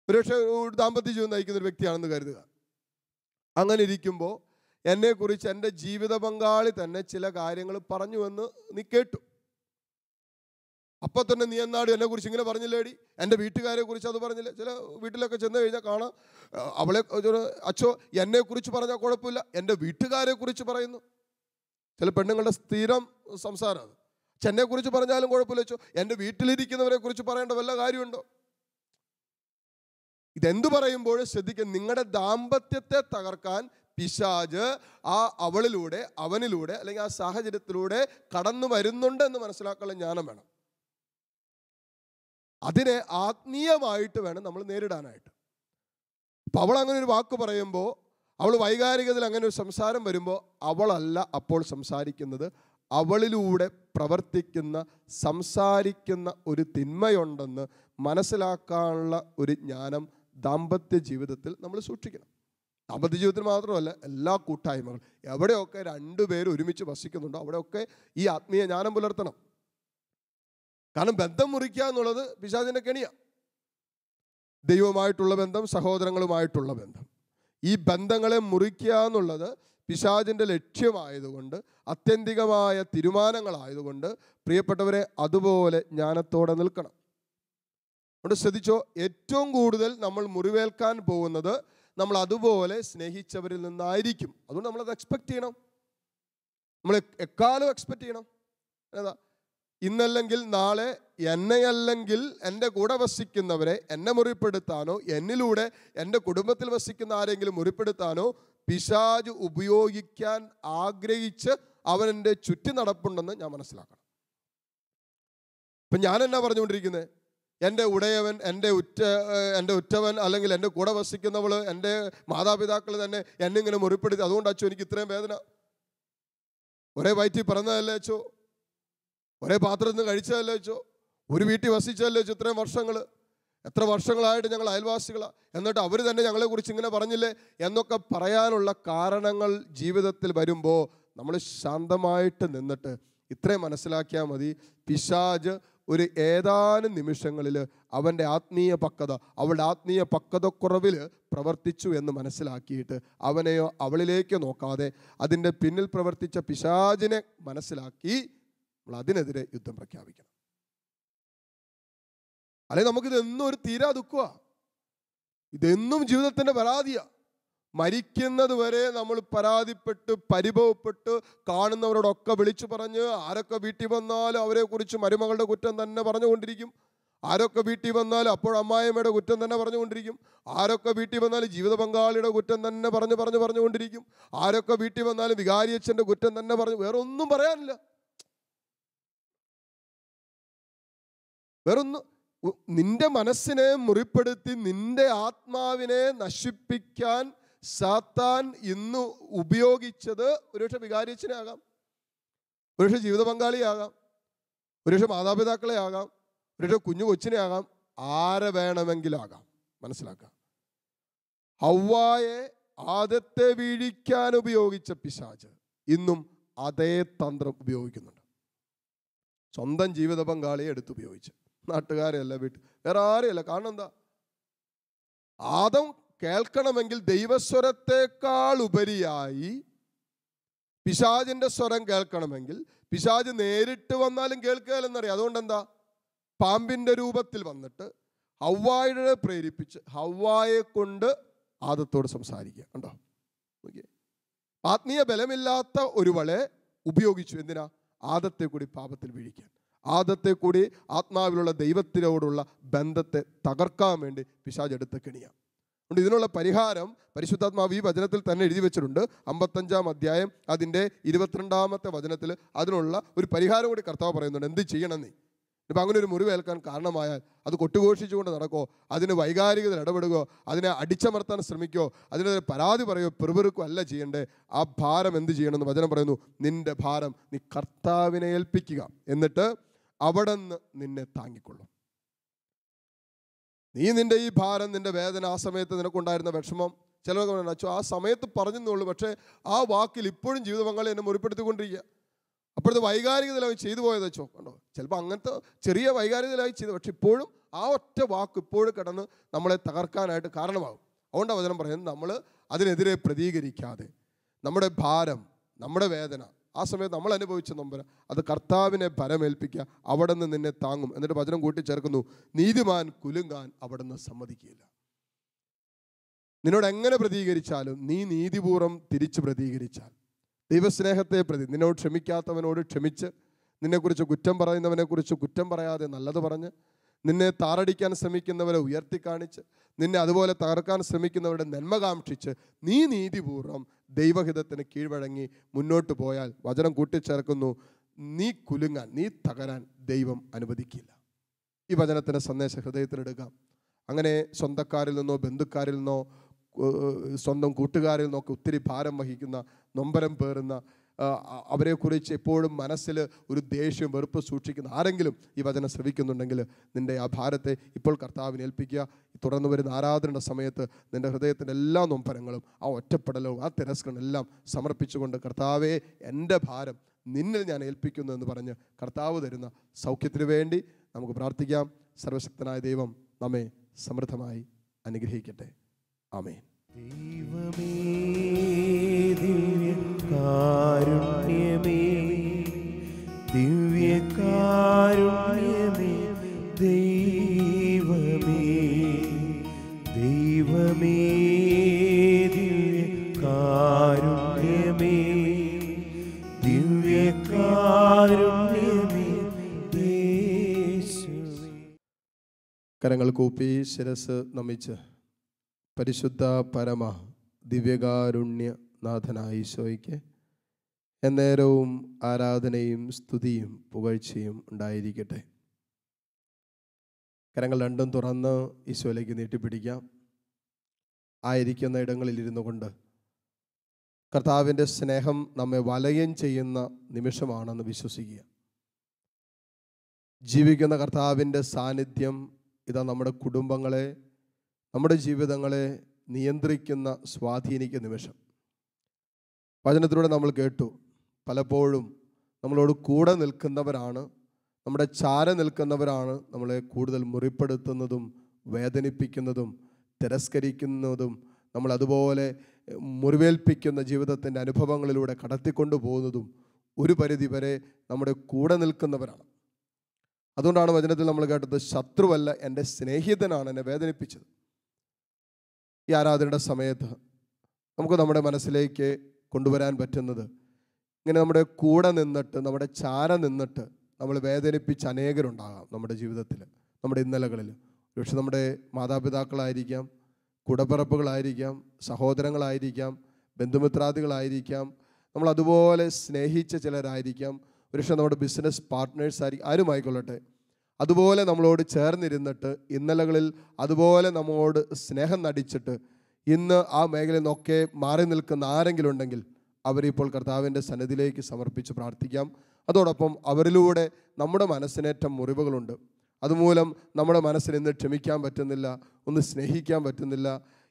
ഒരുപക്ഷെ ഒരു ദാമ്പത്യ ജീവിതം നയിക്കുന്ന ഒരു വ്യക്തിയാണെന്ന് കരുതുക. അങ്ങനെ ഇരിക്കുമ്പോൾ എന്നെക്കുറിച്ച് എൻ്റെ ജീവിത പങ്കാളി തന്നെ ചില കാര്യങ്ങൾ പറഞ്ഞു എന്ന് നീ കേട്ടു. അപ്പം തന്നെ നീ എന്നാട് എന്നെക്കുറിച്ച് ഇങ്ങനെ പറഞ്ഞില്ലേടി, എൻ്റെ വീട്ടുകാരെ കുറിച്ച് അത് പറഞ്ഞില്ല. ചില വീട്ടിലൊക്കെ ചെന്ന് കഴിഞ്ഞാൽ കാണാം, അവളെ അച്ഛോ എന്നെക്കുറിച്ച് പറഞ്ഞാൽ കുഴപ്പമില്ല, എൻ്റെ വീട്ടുകാരെ കുറിച്ച് പറയുന്നു. ചില പെണ്ണുങ്ങളുടെ സ്ഥിരം സംസാരം അത്. എന്നെക്കുറിച്ച് പറഞ്ഞാലും കുഴപ്പമില്ല അച്ഛോ, എൻ്റെ വീട്ടിലിരിക്കുന്നവരെ കുറിച്ച് പറയേണ്ട വല്ല കാര്യമുണ്ടോ? ഇതെന്തു പറയുമ്പോഴും ശ്രദ്ധിക്കുക, നിങ്ങളുടെ ദാമ്പത്യത്തെ തകർക്കാൻ പിശാച് അവളിലൂടെ, അവനിലൂടെ, അല്ലെങ്കിൽ ആ സാഹചര്യത്തിലൂടെ കടന്നു വരുന്നുണ്ട് എന്ന് മനസ്സിലാക്കാനുള്ള ജ്ഞാനം വേണം. അതിനെ ആത്മീയമായിട്ട് വേണം നമ്മൾ നേരിടാനായിട്ട്. അപ്പം അവൾ അങ്ങനെ ഒരു വാക്ക് പറയുമ്പോൾ, അവൾ വൈകാരികതയിൽ അങ്ങനെ ഒരു സംസാരം വരുമ്പോൾ അവളല്ല അപ്പോൾ സംസാരിക്കുന്നത്, അവളിലൂടെ പ്രവർത്തിക്കുന്ന, സംസാരിക്കുന്ന ഒരു തിന്മയുണ്ടെന്ന് മനസ്സിലാക്കാനുള്ള ഒരു ജ്ഞാനം ദാമ്പത്യ ജീവിതത്തിൽ നമ്മൾ സൂക്ഷിക്കണം. ദാമ്പത്യ ജീവിതത്തിൽ മാത്രമല്ല, എല്ലാ കൂട്ടായ്മകൾ എവിടെയൊക്കെ രണ്ടുപേരും ഒരുമിച്ച് വസിക്കുന്നുണ്ടോ അവിടെയൊക്കെ ഈ ആത്മീയ ജ്ഞാനം പുലർത്തണം. കാരണം ബന്ധം മുറിക്കുക എന്നുള്ളത് പിശാചിന്റെ കെണിയാണ്. ദൈവമായിട്ടുള്ള ബന്ധം, സഹോദരങ്ങളുമായിട്ടുള്ള ബന്ധം, ഈ ബന്ധങ്ങളെ മുറിക്കുക എന്നുള്ളത് പിശാചിൻ്റെ ലക്ഷ്യമായതുകൊണ്ട്, ആത്യന്തികമായ തീരുമാനങ്ങളായതുകൊണ്ട് പ്രിയപ്പെട്ടവരെ അതുപോലെ ജ്ഞാനത്തോടെ നിൽക്കണം. അതുകൊണ്ട് ശ്രദ്ധിച്ചോ, ഏറ്റവും കൂടുതൽ നമ്മൾ മുറിവേൽക്കാൻ പോകുന്നത് നമ്മൾ അതുപോലെ സ്നേഹിച്ചവരിൽ നിന്നായിരിക്കും. അതുകൊണ്ട് നമ്മളത് എക്സ്പെക്റ്റ് ചെയ്യണം. നമ്മൾ എക്കാലം എക്സ്പെക്റ്റ് ചെയ്യണം. ഏതാ, ഇന്നല്ലെങ്കിൽ നാളെ എന്നെയല്ലെങ്കിൽ എൻ്റെ കൂടെ വസിക്കുന്നവരെ എന്നെ മുറിപ്പെടുത്താനോ എന്നിലൂടെ എൻ്റെ കുടുംബത്തിൽ വസിക്കുന്ന ആരെങ്കിലും മുറിപ്പെടുത്താനോ പിശാച് ഉപയോഗിക്കാൻ ആഗ്രഹിച്ച് അവനെൻ്റെ ചുറ്റി നടപ്പുണ്ടെന്ന് ഞാൻ മനസ്സിലാക്കണം. ഇപ്പം ഞാൻ എന്നാ പറഞ്ഞുകൊണ്ടിരിക്കുന്നത്? എൻ്റെ ഉടയവൻ, എൻ്റെ ഉറ്റവൻ, അല്ലെങ്കിൽ എൻ്റെ കൂടെ വസിക്കുന്നവൾ, എൻ്റെ മാതാപിതാക്കൾ തന്നെ എന്നിങ്ങനെ മുറിപ്പെടുത്തി. അതുകൊണ്ട് അച്ചോ എനിക്ക് ഇത്രയും വേദന. ഒരേ വയറ്റിൽ പിറന്നതല്ലേ അച്ചോ, ഒരേ പാത്രത്തിൽ നിന്ന് കഴിച്ചതല്ലേ അച്ചോ, ഒരു വീട്ടിൽ വസിച്ചതല്ലേ അച്ചോ ഇത്രയും വർഷങ്ങൾ. എത്ര വർഷങ്ങളായിട്ട് ഞങ്ങൾ അയൽവാസികളാണ്, എന്നിട്ട് അവർ തന്നെ ഞങ്ങളെക്കുറിച്ച് ഇങ്ങനെ പറഞ്ഞില്ലേ എന്നൊക്കെ പറയാനുള്ള കാരണങ്ങൾ ജീവിതത്തിൽ വരുമ്പോൾ നമ്മൾ ശാന്തമായിട്ട് നിന്നിട്ട് ഇത്രയും മനസ്സിലാക്കിയാൽ മതി. പിശാച് ഒരു ഏതാനും നിമിഷങ്ങളിൽ അവൻ്റെ ആത്മീയ പക്വത, അവളുടെ ആത്മീയ പക്വതക്കുറവിൽ പ്രവർത്തിച്ചു എന്ന് മനസ്സിലാക്കിയിട്ട് അവനെയോ അവളിലേക്കോ നോക്കാതെ അതിൻ്റെ പിന്നിൽ പ്രവർത്തിച്ച പിശാചിനെ മനസ്സിലാക്കി നമ്മൾ അതിനെതിരെ യുദ്ധം പ്രഖ്യാപിക്കണം. അല്ലെങ്കിൽ നമുക്കിതെന്നും ഒരു തീരാ ദുഃഖമാണ്. ഇതെന്നും ജീവിതത്തിൻ്റെ പരാതിയാണ്. മരിക്കുന്നത് വരെ നമ്മൾ പരാതിപ്പെട്ട് പരിഭവപ്പെട്ട് കാണുന്നവരോടൊക്കെ വിളിച്ചു പറഞ്ഞ്, ആരൊക്കെ വീട്ടിൽ വന്നാലും അവരെക്കുറിച്ച് മരുമകളുടെ കുറ്റം തന്നെ പറഞ്ഞുകൊണ്ടിരിക്കും. ആരൊക്കെ വീട്ടിൽ വന്നാലും അപ്പോൾ അമ്മായിയമ്മയുടെ കുറ്റം തന്നെ പറഞ്ഞുകൊണ്ടിരിക്കും. ആരൊക്കെ വീട്ടിൽ വന്നാലും ജീവിത പങ്കാളിയുടെ കുറ്റം തന്നെ പറഞ്ഞുകൊണ്ടിരിക്കും. ആരൊക്കെ വീട്ടിൽ വന്നാലും വികാരിയച്ഛൻ്റെ കുറ്റം തന്നെ പറഞ്ഞു. വേറെ ഒന്നും പറയാനില്ല. വേറൊന്നും. നിന്റെ മനസ്സിനെ മുറിപ്പെടുത്തി നിന്റെ ആത്മാവിനെ നശിപ്പിക്കാൻ സാത്താൻ ഇന്ന് ഉപയോഗിച്ചത് ഒരുപക്ഷെ വികാരിയച്ഛനെ ആകാം, ഒരുപക്ഷെ ജീവിത പങ്കാളിയാകാം, ഒരുപക്ഷെ മാതാപിതാക്കളെ ആകാം, ഒരുപക്ഷെ കുഞ്ഞു കൊച്ചിനെ ആകാം, ആരെ വേണമെങ്കിലാകാം. മനസ്സിലാക്കാം. ഹവ്വായെ ആദത്തെ വീഴിക്കാൻ ഉപയോഗിച്ച പിശാച് ഇന്നും അതേ തന്ത്രം ഉപയോഗിക്കുന്നുണ്ട്. സ്വന്തം ജീവിത പങ്കാളിയെ എടുത്തുപയോഗിച്ച്, നാട്ടുകാരെയല്ല, വീട്ടിൽ വേറെ ആരെയല്ല. കാരണം എന്താ? ആദം കേൾക്കണമെങ്കിൽ ദൈവസ്വരത്തേക്കാൾ ഉപരിയായി പിശാചിന്റെ സ്വരം കേൾക്കണമെങ്കിൽ പിശാച് നേരിട്ട് വന്നാലും കേൾക്കുകയില്ലെന്നറിയാം. അതുകൊണ്ട് എന്താ? പാമ്പിന്റെ രൂപത്തിൽ വന്നിട്ട് ഹവ്വായെ പ്രേരിപ്പിച്ച് ഹവ്വായെ കൊണ്ട് ആദത്തോട് സംസാരിക്കുക. കണ്ടോ? ആത്മീയ ബലമില്ലാത്ത ഒരുവളെ ഉപയോഗിച്ചു. എന്തിനാ? ആദത്തെ കൂടി പാപത്തിൽ വീഴിക്കാൻ, ആദത്തെ കൂടി ആത്മാവിലുള്ള ദൈവത്തിനോടുള്ള ബന്ധത്തെ തകർക്കാൻ വേണ്ടി പിശാച് എടുത്ത് കെണിയാം. അതുകൊണ്ട് ഇതിനുള്ള പരിഹാരം പരിശുദ്ധാത്മാവ് ഈ വചനത്തിൽ തന്നെ എഴുതി വെച്ചിട്ടുണ്ട്. 55-ാം അധ്യായം അതിൻ്റെ 22-ാമത്തെ വചനത്തിൽ അതിനുള്ള ഒരു പരിഹാരം കൂടി കർത്താവ് പറയുന്നുണ്ട്. എന്ത് ചെയ്യണം നീ? ഇപ്പം അങ്ങനെ ഒരു മുറിവേൽക്കാൻ കാരണമായാൽ അത് കൊട്ടുഘോഷിച്ചുകൊണ്ട് നടക്കോ, അതിന് വൈകാരികത ഇടപെടുകയോ, അതിനെ അടിച്ചമർത്താൻ ശ്രമിക്കോ, അതിനെതിരെ പരാതി പറയുകയോ പിറുപിറുക്കോ അല്ല ചെയ്യണ്ടേ. ആ ഭാരം എന്ത് ചെയ്യണമെന്ന് വചനം പറയുന്നു. നിന്റെ ഭാരം നീ കർത്താവിനെ ഏൽപ്പിക്കുക, എന്നിട്ട് അവിടെ നിന്ന് നിന്നെ താങ്ങിക്കൊള്ളും. നീ നിന്റെ ഈ ഭാരം, നിന്റെ വേദന, ആ സമയത്ത് നിനക്കുണ്ടായിരുന്ന വിഷമം, ചിലവർക്ക് അച്ചോ ആ സമയത്ത് പറഞ്ഞെന്നുള്ളൂ, പക്ഷേ ആ വാക്കിൽ ഇപ്പോഴും ജീവിത പങ്കാളി എന്നെ മുറിപ്പെടുത്തിക്കൊണ്ടിരിക്കുക. അപ്പോഴത്തെ വൈകാരികതയിലായി ചെയ്തു പോയതച്ചോ. കണ്ടോ? ചിലപ്പോൾ അങ്ങനത്തെ ചെറിയ വൈകാരികതയിലായി ചെയ്തു, പക്ഷെ ഇപ്പോഴും ആ ഒറ്റ വാക്ക് ഇപ്പോഴും കിടന്ന് നമ്മളെ തകർക്കാനായിട്ട് കാരണമാകും. അതുകൊണ്ട് വചനം പറയുന്നത് നമ്മൾ അതിനെതിരെ പ്രതികരിക്കാതെ നമ്മുടെ ഭാരം, നമ്മുടെ വേദന, ആ സമയത്ത് നമ്മൾ അനുഭവിച്ച നൊമ്പരം അത് കർത്താവിനെ ഭരമേൽപ്പിക്കുക, അവിടെ നിന്ന് നിന്നെ താങ്ങും. എന്നിട്ട് വചനം കൂട്ടിച്ചേർക്കുന്നു, നീതിമാൻ കുലുങ്ങാൻ അവിടെ നിന്ന് സമ്മതിക്കുകയില്ല. നിന്നോട് എങ്ങനെ പ്രതികരിച്ചാലും നീ നീതിപൂർവ്വം തിരിച്ച് പ്രതികരിച്ചാൽ, ദൈവസ്നേഹത്തെ പ്രതി നിന്നോട് ക്ഷമിക്കാത്തവനോട് ക്ഷമിച്ച്, നിന്നെക്കുറിച്ച് കുറ്റം പറയുന്നവനെക്കുറിച്ച് കുറ്റം പറയാതെ നല്ലത് പറഞ്ഞ്, നിന്നെ താറടിക്കാൻ ശ്രമിക്കുന്നവരെ ഉയർത്തിക്കാണിച്ച്, നിന്നെ അതുപോലെ തകർക്കാൻ ശ്രമിക്കുന്നവരുടെ നന്മ കാക്ഷിച്ച് നീ നീതിപൂർവ്വം ദൈവഹിതത്തിന് കീഴ്വഴങ്ങി മുന്നോട്ട് പോയാൽ, വചനം കൂട്ടിച്ചേർക്കുന്നു, നീ കുലുങ്ങാൻ, നീ തകരാൻ ദൈവം അനുവദിക്കില്ല. ഈ വചനത്തിൻ്റെ സന്ദേശം ഹൃദയത്തിലെടുക്കാം. അങ്ങനെ സ്വന്തക്കാരിൽ നിന്നോ ബന്ധുക്കാരിൽ നിന്നോ സ്വന്തം കൂട്ടുകാരിൽ നിന്നൊക്കെ ഒത്തിരി ഭാരം വഹിക്കുന്ന, നൊമ്പരം പേറുന്ന, അവരെക്കുറിച്ച് എപ്പോഴും മനസ്സിൽ ഒരു ദേഷ്യം വെറുപ്പ് സൂക്ഷിക്കുന്ന ആരെങ്കിലും ഈ വചനം ശ്രവിക്കുന്നുണ്ടെങ്കിൽ നിൻ്റെ ആ ഭാരത്തെ ഇപ്പോൾ കർത്താവിനെ ഏൽപ്പിക്കുക. തുടർന്ന് വരുന്ന ആരാധനയുടെ സമയത്ത് നിൻ്റെ ഹൃദയത്തിൻ്റെ എല്ലാ നൊമ്പരങ്ങളും ആ ഒറ്റപ്പെടലും ആ തിരസ്കരണം എല്ലാം സമർപ്പിച്ചുകൊണ്ട് കർത്താവേ എൻ്റെ ഭാരം നിന്നിൽ ഞാൻ ഏൽപ്പിക്കുന്നു എന്ന് പറഞ്ഞ് കർത്താവ് തരുന്ന സൗഖ്യത്തിന് വേണ്ടി നമുക്ക് പ്രാർത്ഥിക്കാം. സർവശക്തനായ ദൈവം നമ്മെ സമൃദ്ധമായി അനുഗ്രഹിക്കട്ടെ. ആമേൻ. ദൈവമേ, ദിവ്യകാരുണ്യമേ, ദിവ്യകാരുണ്യമേ, ദൈവമേ, ദൈവമേ, ദിവ്യകാരുണ്യമേ, ദിവ്യകാരുണ്യമേ, യേശുവേ. കരങ്ങൾ കൂപ്പി ശിരസ് നമിച്ച് പരിശുദ്ധ പരമ ദിവ്യകാരുണ്യ നാഥനായ ഈശോയ്ക്ക് എന്നേരവും ആരാധനയും സ്തുതിയും പുകഴ്ചയും ഉണ്ടായിരിക്കട്ടെ. കരങ്ങൾ രണ്ടും തുറന്ന് ഈശോയിലേക്ക് നീട്ടിപ്പിടിക്കാം. ആയിരിക്കുന്ന ഇടങ്ങളിലിരുന്നു കൊണ്ട് കർത്താവിൻ്റെ സ്നേഹം നമ്മെ വലയം ചെയ്യുന്ന നിമിഷമാണെന്ന് വിശ്വസിക്കുക. ജീവിക്കുന്ന കർത്താവിൻ്റെ സാന്നിധ്യം ഇതാ നമ്മുടെ കുടുംബങ്ങളെ, നമ്മുടെ ജീവിതങ്ങളെ നിയന്ത്രിക്കുന്ന സ്വാധീനിക്കുന്ന നിമിഷം. വചനത്തിലൂടെ നമ്മൾ കേട്ടു, പലപ്പോഴും നമ്മളോട് കൂടെ നിൽക്കുന്നവരാണ്, നമ്മുടെ ചാര നിൽക്കുന്നവരാണ് നമ്മളെ കൂടുതൽ മുറിപ്പെടുത്തുന്നതും വേദനിപ്പിക്കുന്നതും തിരസ്കരിക്കുന്നതും നമ്മൾ അതുപോലെ മുറിവേൽപ്പിക്കുന്ന ജീവിതത്തിൻ്റെ അനുഭവങ്ങളിലൂടെ കടത്തിക്കൊണ്ടു പോകുന്നതും ഒരു പരിധി വരെ നമ്മുടെ കൂടെ നിൽക്കുന്നവരാണ്. അതുകൊണ്ടാണ് വചനത്തിൽ നമ്മൾ കേട്ടത്, ശത്രുവല്ല എൻ്റെ സ്നേഹിതനാണ് എന്നെ വേദനിപ്പിച്ചത്. ഈ ആരാധനയുടെ സമയത്ത് നമുക്ക് നമ്മുടെ മനസ്സിലേക്ക് കൊണ്ടുവരാൻ പറ്റുന്നത്, ഇങ്ങനെ നമ്മുടെ കൂടെ നിന്നിട്ട് നമ്മുടെ ചാര നിന്നിട്ട് നമ്മൾ വേദനിപ്പിച്ച അനേകരുണ്ടാകാം നമ്മുടെ ജീവിതത്തിൽ, നമ്മുടെ ഇന്നലകളിൽ. പക്ഷെ നമ്മുടെ മാതാപിതാക്കളായിരിക്കാം, കൂടപ്പിറപ്പുകളായിരിക്കാം, സഹോദരങ്ങളായിരിക്കാം, ബന്ധുമിത്രാദികളായിരിക്കാം, നമ്മൾ അതുപോലെ സ്നേഹിച്ച ചിലരായിരിക്കാം, ഒരുപക്ഷെ നമ്മുടെ ബിസിനസ് പാർട്ട്നേഴ്സ് ആയിരിക്കും, ആരുമായിക്കൊള്ളട്ടെ. അതുപോലെ നമ്മളോട് ചേർന്നിരുന്നിട്ട് ഇന്നലകളിൽ അതുപോലെ നമ്മോട് സ്നേഹം നടിച്ചിട്ട് ഇന്ന് ആ മേഖലയിൽ നിന്നൊക്കെ മാറി നിൽക്കുന്ന ആരെങ്കിലും ഉണ്ടെങ്കിൽ അവരിപ്പോൾ കർത്താവിൻ്റെ സന്നിധിയിലേക്ക് സമർപ്പിച്ച് പ്രാർത്ഥിക്കാം. അതോടൊപ്പം അവരിലൂടെ നമ്മുടെ മനസ്സിനേറ്റം മുറിവുകളുണ്ട്, അതുമൂലം നമ്മുടെ മനസ്സിന് ഇന്ന് ക്ഷമിക്കാൻ പറ്റുന്നില്ല, ഒന്ന് സ്നേഹിക്കാൻ പറ്റുന്നില്ല,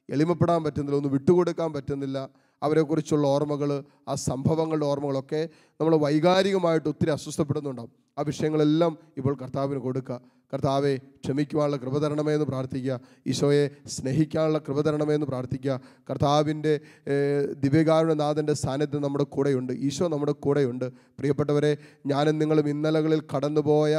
എളിമപ്പെടാൻ പറ്റുന്നില്ല, ഒന്ന് വിട്ടുകൊടുക്കാൻ പറ്റുന്നില്ല. അവരെക്കുറിച്ചുള്ള ഓർമ്മകൾ, ആ സംഭവങ്ങളുടെ ഓർമ്മകളൊക്കെ നമ്മൾ വൈകാരികമായിട്ട് ഒത്തിരി അസ്വസ്ഥപ്പെടുന്നുണ്ടാവും. ആ വിഷയങ്ങളെല്ലാം ഇപ്പോൾ കർത്താവിന് കൊടുക്കുക. കർത്താവെ, ക്ഷമിക്കുവാനുള്ള കൃപ തരണമേ എന്ന് പ്രാർത്ഥിക്കുക. ഈശോയെ സ്നേഹിക്കാനുള്ള കൃപ തരണമേ എന്ന് പ്രാർത്ഥിക്കുക. കർത്താവിൻ്റെ ദിവ്യകാരുണ്യനാഥൻ്റെ സാന്നിധ്യം നമ്മുടെ കൂടെയുണ്ട്, ഈശോ നമ്മുടെ കൂടെയുണ്ട്. പ്രിയപ്പെട്ടവരെ, ഞാനും നിങ്ങളും ഇന്നലകളിൽ കടന്നുപോയ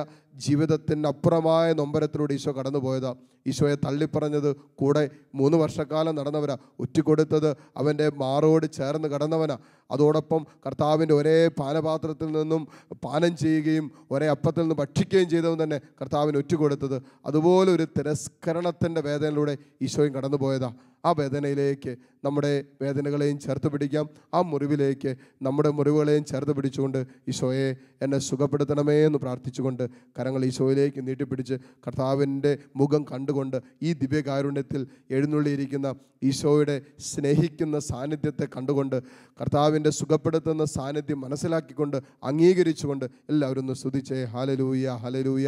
ജീവിതത്തിൻ്റെ അപ്പുറമായ നൊമ്പരത്തിലൂടെ ഈശോ കടന്നുപോയതാ. ഈശോയെ തള്ളിപ്പറഞ്ഞത് കൂടെ 3 വർഷക്കാലം നടന്നവരാ, ഉറ്റിക്കൊടുത്തത് അവൻ്റെ മാറോട് ചേർന്ന് കടന്നവനാ. അതോടൊപ്പം കർത്താവിൻ്റെ ഒരേ പാനപാത്രത്തിൽ നിന്നും പാനം ചെയ്യുകയും ഒരേ അപ്പത്തിൽ നിന്ന് ഭക്ഷിക്കുകയും ചെയ്തവൻ തന്നെ കർത്താവിന് ഒറ്റുകൊടുത്തത്. അതുപോലെ ഒരു തിരസ്കരണത്തിൻ്റെ വേദനയിലൂടെ ഈശോയും കടന്നുപോയതാ. ആ വേദനയിലേക്ക് നമ്മുടെ വേദനകളെയും ചേർത്ത് പിടിക്കാം, ആ മുറിവിലേക്ക് നമ്മുടെ മുറിവുകളെയും ചേർത്ത് പിടിച്ചുകൊണ്ട് ഈശോയെ എന്നെ സുഖപ്പെടുത്തണമേ എന്ന് പ്രാർത്ഥിച്ചുകൊണ്ട് കരങ്ങൾ ഈശോയിലേക്ക് നീട്ടിപ്പിടിച്ച് കർത്താവിൻ്റെ മുഖം കണ്ടുകൊണ്ട് ഈ ദിവ്യകാരുണ്യത്തിൽ എഴുന്നള്ളിയിരിക്കുന്ന ഈശോയുടെ സ്നേഹിക്കുന്ന സാന്നിധ്യത്തെ കണ്ടുകൊണ്ട് കർത്താവിൻ്റെ സുഖപ്പെടുത്തുന്ന സാന്നിധ്യം മനസ്സിലാക്കിക്കൊണ്ട് അംഗീകരിച്ചുകൊണ്ട് എല്ലാവരും ഒന്ന് സ്തുതിച്ചേ. Hallelujah, hallelujah.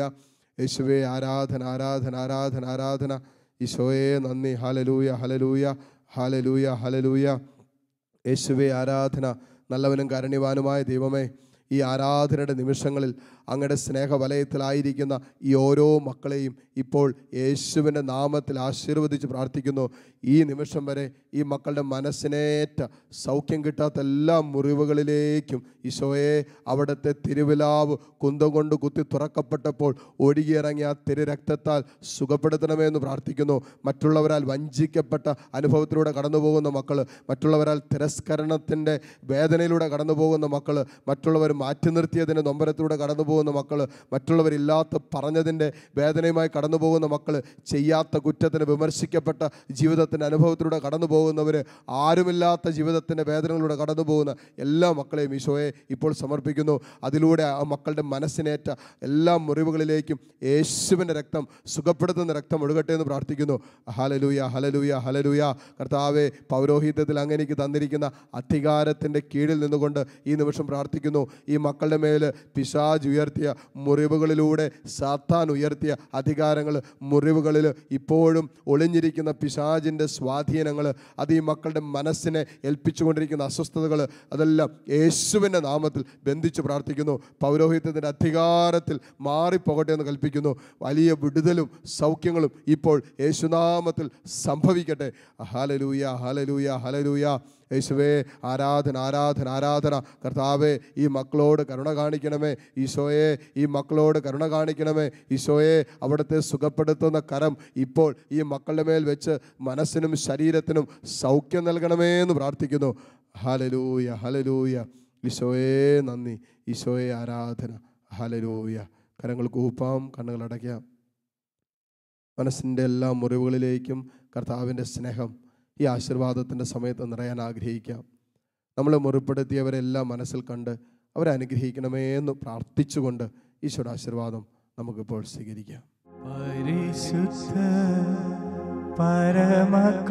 യേശുവേ ആരാധന, ആരാധന, ആരാധന, ആരാധന. ഈശോയെ നന്ദി. Hallelujah, hallelujah, hallelujah, hallelujah. യേശുവേ ആരാധന. നല്ലവനും കാരുണ്യവാനുമായ ദൈവമേ, ഈ ആരാധനയുടെ നിമിഷങ്ങളിൽ അങ്ങയുടെ സ്നേഹവലയത്തിലായിരിക്കുന്ന ഈ ഓരോ മക്കളെയും ഇപ്പോൾ യേശുവിൻ്റെ നാമത്തിൽ ആശീർവദിച്ച് പ്രാർത്ഥിക്കുന്നു. ഈ നിമിഷം വരെ ഈ മക്കളുടെ മനസ്സിനേറ്റ സൗഖ്യം കിട്ടാത്ത എല്ലാ മുറിവുകളിലേക്കും ഈശോയെ അവിടുത്തെ തിരുവിലാവ് കുന്തം കൊണ്ട് കുത്തി തുറക്കപ്പെട്ടപ്പോൾ ഒഴുകിയിറങ്ങിയ ആ തിരുരക്തത്താൽ സുഖപ്പെടുത്തണമേ എന്ന് പ്രാർത്ഥിക്കുന്നു. മറ്റുള്ളവരാൽ വഞ്ചിക്കപ്പെട്ട അനുഭവത്തിലൂടെ കടന്നു പോകുന്ന മക്കൾ, മറ്റുള്ളവരാൽ തിരസ്കരണത്തിൻ്റെ വേദനയിലൂടെ കടന്നു പോകുന്ന മക്കൾ, മറ്റുള്ളവർ മാറ്റി നിർത്തിയതിൻ്റെ നൊമ്പരത്തിലൂടെ കടന്നു പോകുന്ന മക്കൾ, മറ്റുള്ളവരില്ലാത്ത പറഞ്ഞതിൻ്റെ വേദനയുമായി കടന്നു പോകുന്ന മക്കൾ, ചെയ്യാത്ത കുറ്റത്തിന് വിമർശിക്കപ്പെട്ട ജീവിതത്തിൻ്റെ അനുഭവത്തിലൂടെ കടന്നു പോകുന്നവർ, ആരുമില്ലാത്ത ജീവിതത്തിൻ്റെ വേദനകളിലൂടെ കടന്നു പോകുന്ന എല്ലാ മക്കളെയും ഈശോയെ ഇപ്പോൾ സമർപ്പിക്കുന്നു. അതിലൂടെ ആ മക്കളുടെ മനസ്സിനേറ്റ എല്ലാ മുറിവുകളിലേക്കും യേശുവിൻ്റെ രക്തം, സുഖപ്പെടുത്തുന്ന രക്തം ഒഴുകട്ടെ എന്ന് പ്രാർത്ഥിക്കുന്നു. Hallelujah, hallelujah, hallelujah. കർത്താവേ, പൗരോഹിത്യത്തിൽ അങ്ങനെക്ക് തന്നിരിക്കുന്ന അധികാരത്തിൻ്റെ കീഴിൽ നിന്നുകൊണ്ട് ഈ നിമിഷം പ്രാർത്ഥിക്കുന്നു. ഈ മക്കളുടെ മേൽ പിശാച് ഉയർത്തിയ മുറിവുകളിലൂടെ സാത്താൻ ഉയർത്തിയ അധികാരങ്ങൾ, മുറിവുകളിൽ ഇപ്പോഴും ഒളിഞ്ഞിരിക്കുന്ന പിശാചിൻ്റെ സ്വാധീനങ്ങൾ, അത് ഈ മക്കളുടെ മനസ്സിനെ ഏൽപ്പിച്ചുകൊണ്ടിരിക്കുന്ന അസ്വസ്ഥതകൾ, അതെല്ലാം യേശുവിൻ്റെ നാമത്തിൽ ബന്ധിച്ച് പ്രാർത്ഥിക്കുന്നു. പൗരോഹിത്യത്തിൻ്റെ അധികാരത്തിൽ മാറിപ്പോകട്ടെ എന്ന് കൽപ്പിക്കുന്നു. വലിയ വിടുതലും സൗഖ്യങ്ങളും ഇപ്പോൾ യേശുനാമത്തിൽ സംഭവിക്കട്ടെ. Hallelujah, hallelujah, hallelujah. യേശുവേ, ആരാധന, ആരാധന, ആരാധന. കർത്താവേ, ഈ മക്കളോട് കരുണ കാണിക്കണമേ. ഈശോയെ, ഈ മക്കളോട് കരുണ കാണിക്കണമേ. ഈശോയെ, അവിടുത്തെ സുഖപ്പെടുത്തുന്ന കരം ഇപ്പോൾ ഈ മക്കളുടെ മേൽ വെച്ച് മനസ്സിനും ശരീരത്തിനും സൗഖ്യം നൽകണമേ എന്ന് പ്രാർത്ഥിക്കുന്നു. Hallelujah, hallelujah. ഈശോയെ നന്ദി, ഈശോയെ ആരാധന. ഹല്ലേലൂയ. കരങ്ങൾ കൂപ്പാം, കണ്ണുകൾ അടയ്ക്കാം. മനസ്സിൻ്റെ എല്ലാ മുറിവുകളിലേക്കും കർത്താവിൻ്റെ സ്നേഹം ഈ ആശീർവാദത്തിൻ്റെ സമയത്ത് നിറയാൻ ആഗ്രഹിക്കാം. നമ്മളെ മുറിപ്പെടുത്തിയവരെല്ലാം മനസ്സിൽ കണ്ട് അവരെ അനുഗ്രഹിക്കണമേ എന്ന് പ്രാർത്ഥിച്ചുകൊണ്ട് ഈശോയുടെ ആശീർവാദം നമുക്കിപ്പോൾ സ്വീകരിക്കാം. പരിശുദ്ധ പരമകാരുണ്യമേ